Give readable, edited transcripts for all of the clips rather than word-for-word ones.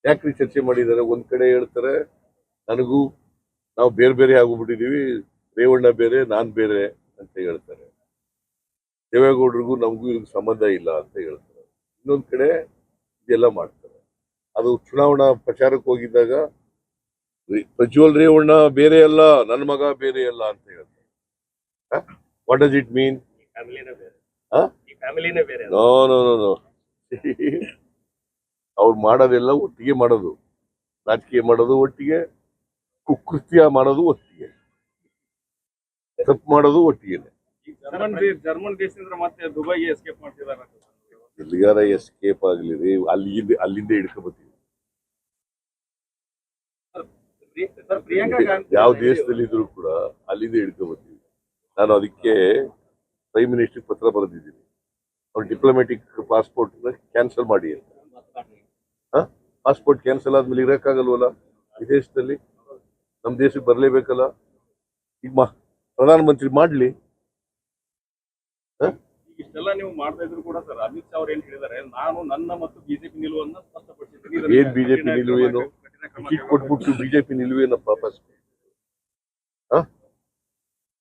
ಯಾಕ್ರಿ ಚರ್ಚೆ ಮಾಡಿದ್ದಾರೆ? ಒಂದ್ ಕಡೆ ಹೇಳ್ತಾರೆ ನನಗೂ ನಾವು ಬೇರೆ ಬೇರೆ ಆಗೋಗ್ಬಿಟ್ಟಿದೀವಿ, ರೇವಣ್ಣ ಬೇರೆ ನಾನ್ ಬೇರೆ ಅಂತ ಹೇಳ್ತಾರೆ. ದೇವೇಗೌಡರಿಗೂ ನಮಗೂ ಇದಕ್ಕೆ ಸಂಬಂಧ ಇಲ್ಲ ಅಂತ ಹೇಳ್ತಾರೆ. ಇನ್ನೊಂದ್ ಕಡೆ ಇದೆಲ್ಲ ಮಾಡ್ತಾರೆ. ಅದು ಚುನಾವಣಾ ಪ್ರಚಾರಕ್ಕೆ ಹೋಗಿದ್ದಾಗ ಪ್ರಜ್ವಲ್ ರೇವಣ್ಣ ಬೇರೆ ಅಲ್ಲ, ನನ್ನ ಮಗ ಬೇರೆ ಅಲ್ಲ ಅಂತ ಹೇಳ್ತಾರೆ. What does it mean? No no no no ಅವ್ರು ಮಾಡೋದೆಲ್ಲ ಒಟ್ಟಿಗೆ ಮಾಡೋದು, ರಾಜಕೀಯ ಮಾಡೋದು ಒಟ್ಟಿಗೆ, ಕುಕೃತ್ಯ ಮಾಡೋದು ಒಟ್ಟಿಗೆ, ತಪ್ಪು ಮಾಡೋದು ಒಟ್ಟಿಗೆ. ಜರ್ಮನ್ ದೇಶದಿಂದ ಮತ್ತೆ ದುಬೈಗೆ ಎಸ್ಕೇಪ್ ಮಾಡ್ತಿದ್ದಾರೆ. ಎಲ್ಲಿಗಾರ ಎಸ್ಕೇಪ್ ಆಗ್ಲಿ ರೀ, ಅಲ್ಲಿಂದ ಹಿಡ್ಕೊಬತ್ತೀವಿ. ಯಾವ ದೇಶದಲ್ಲಿ ಇದ್ರು ಕೂಡ ಅಲ್ಲಿಂದ ಹಿಡ್ಕೊಬತ್ತೀವಿ. ನಾನು ಅದಕ್ಕೆ ಪ್ರೈಮ್ ಮಿನಿಸ್ಟರ್ ಪತ್ರ ಬರೆದಿದ್ದೀನಿ, ಅವ್ರ ಡಿಪ್ಲೊಮ್ಯಾಟಿಕ್ ಪಾಸ್ಪೋರ್ಟ್ ಕ್ಯಾನ್ಸಲ್ ಮಾಡಿ ಅಂತ. ಪಾಸ್ಪೋರ್ಟ್ ಕ್ಯಾನ್ಸಲ್ ಆದ್ಮೇಲೆ ಇರಕ್ಕಾಗಲ್ವಲ್ಲ ವಿದೇಶದಲ್ಲಿ, ನಮ್ಮ ದೇಶಕ್ಕೆ ಬರಲೇಬೇಕಲ್ಲ. ಈಗ ಪ್ರಧಾನಮಂತ್ರಿ ಮಾಡ್ಲಿ. ಇಷ್ಟೆಲ್ಲ ನೀವು ಮಾಡ್ತಾ ಇದ್ರು ಕೂಡ ಸರ್, ಅಮಿತ್ ಶಾ ಅವ್ರು ಏನ್ ಹೇಳಿದ್ದಾರೆ, ನಾನು ನನ್ನ ಮತ್ತು ಬಿಜೆಪಿ ನಿಲುವನ್ನು ಸ್ಪಷ್ಟಪಡಿಸಿದ್ದೀನಿ. ಏನ್ ಬಿಜೆಪಿ ನಿಲುವೇನು? ಟಿಕೆಟ್ ಕೊಟ್ಬಿಟ್ಟು ಬಿಜೆಪಿ ನಿಲುವೇನಪ್ಪ?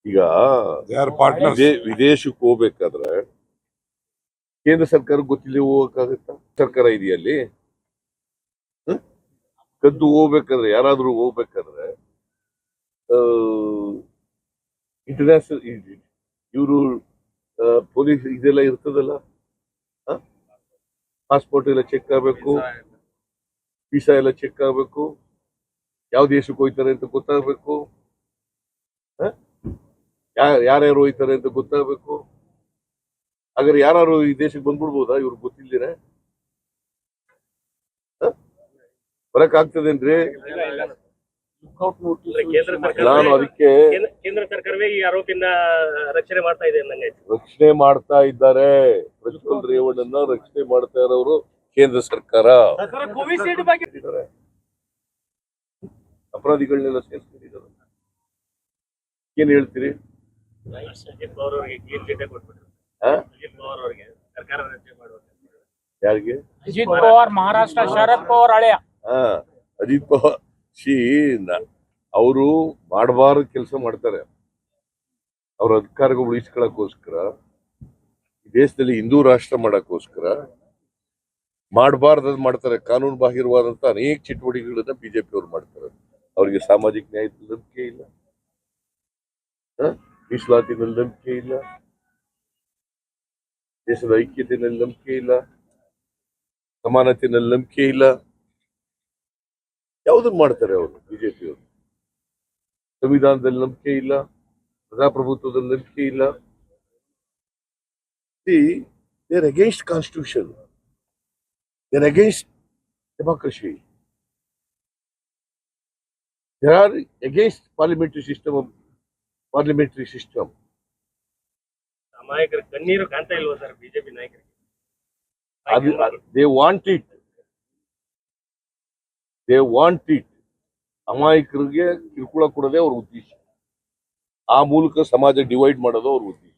ಈಗ ವಿದೇಶಕ್ಕೆ ಹೋಗ್ಬೇಕಾದ್ರೆ ಕೇಂದ್ರ ಸರ್ಕಾರ ಗೊತ್ತಿಲ್ಲ ಹೋಗಕ್ಕಾಗತ್ತ? ಸರ್ಕಾರ ಇದೆಯಲ್ಲಿ ಕದ್ದು ಹೋಗ್ಬೇಕಾದ್ರೆ, ಯಾರಾದ್ರೂ ಹೋಗ್ಬೇಕಾದ್ರೆ ಇಂಟರ್ನ್ಯಾಷನಲ್ ಇವರು ಪೊಲೀಸ್ ಇದೆಲ್ಲ ಇರ್ತದಲ್ಲ, ಪಾಸ್ಪೋರ್ಟ್ ಎಲ್ಲ ಚೆಕ್ ಆಗ್ಬೇಕು, ವೀಸಾ ಎಲ್ಲ ಚೆಕ್ ಆಗ್ಬೇಕು, ಯಾವ ದೇಶಕ್ಕೆ ಹೋಯ್ತಾರೆ ಅಂತ ಗೊತ್ತಾಗ್ಬೇಕು, ಯಾರ್ಯಾರು ಹೋಯ್ತಾರೆ ಅಂತ ಗೊತ್ತಾಗ್ಬೇಕು. ಹಾಗಾದ್ರೆ ಯಾರು ಈ ದೇಶಕ್ಕೆ ಬಂದ್ಬಿಡ್ಬೋದಾ ಇವ್ರು ಗೊತ್ತಿಲ್ದೇನೆ? ಬರಕ್ ಆಗ್ತದೇನ್ರಿ? ನಾನು ಅದಕ್ಕೆ ಕೇಂದ್ರ ಸರ್ಕಾರವೇ ಈ ಆರೋಪಿನ ರಕ್ಷಣೆ ಮಾಡ್ತಾ ಇದೆ. ರಕ್ಷಣೆ ಮಾಡ್ತಾ ಇದ್ದಾರೆ. ಪ್ರಜ್ವಲ್ ರೇವಣ್ಣನ ರಕ್ಷಣೆ ಮಾಡ್ತಾ ಇರೋರು ಕೇಂದ್ರ ಸರ್ಕಾರ. ಅಪರಾಧಿಗಳನ್ನೆಲ್ಲ ಸೇರಿಸ್ಕೊಂಡಿದ್ದಾರೆ. ಏನ್ ಹೇಳ್ತೀರಿ? ಯಾರಿಗೆ? ಅಜಿತ್ ಪವಾರ್ ಮಹಾರಾಷ್ಟ್ರ, ಶರದ್ ಪವಾರ್ ಹಳೆಯ. ಅಜಿತ್ ಪವಾರ್ ಅವರು ಮಾಡಬಾರ್ದು ಕೆಲಸ ಮಾಡ್ತಾರೆ. ಅವ್ರ ಅಧಿಕಾರಗಳು ಉಳಿಸ್ಕೊಳ್ಳೋಕ್ಕೋಸ್ಕರ, ದೇಶದಲ್ಲಿ ಹಿಂದೂ ರಾಷ್ಟ್ರ ಮಾಡಕ್ಕೋಸ್ಕರ ಮಾಡಬಾರ್ದು ಮಾಡ್ತಾರೆ. ಕಾನೂನು ಬಾಹಿರವಾದಂತ ಅನೇಕ ಚಟುವಟಿಕೆಗಳನ್ನ ಬಿಜೆಪಿ ಅವ್ರು ಮಾಡ್ತಾರೆ. ಅವರಿಗೆ ಸಾಮಾಜಿಕ ನ್ಯಾಯದ ನಂಬಿಕೆ ಇಲ್ಲ, ಮೀಸಲಾತಿನಲ್ಲಿ ನಂಬಿಕೆ ಇಲ್ಲ, ದೇಶದ ಐಕ್ಯತೆಯಲ್ಲಿ ನಂಬಿಕೆ ಇಲ್ಲ, ಸಮಾನತೆಯಲ್ಲಿ ನಂಬಿಕೆ ಇಲ್ಲ. ಯಾವುದನ್ನು ಮಾಡ್ತಾರೆ ಅವರು ಬಿಜೆಪಿ ಅವರು? ಸಂವಿಧಾನದಲ್ಲಿ ನಂಬಿಕೆ ಇಲ್ಲ, ಪ್ರಜಾಪ್ರಭುತ್ವದಲ್ಲಿ ನಂಬಿಕೆ ಇಲ್ಲ. They are against constitution, they are against democracy, they are against parliamentary system. ನಾಯಕರ ಕಣ್ಣೀರು ಕಾಣ್ತಾ ಇಲ್ವಾ ಸರ್ ಬಿಜೆಪಿ ನಾಯಕರಿಗೆ? They want it. ಅಮಾಯಕರಿಗೆ ಕಿರುಕುಳ ಕೊಡೋದೇ ಅವ್ರ ಉದ್ದೇಶ. ಆ ಮೂಲಕ ಸಮಾಜ ಡಿವೈಡ್ ಮಾಡೋದು ಅವ್ರ ಉದ್ದೇಶ.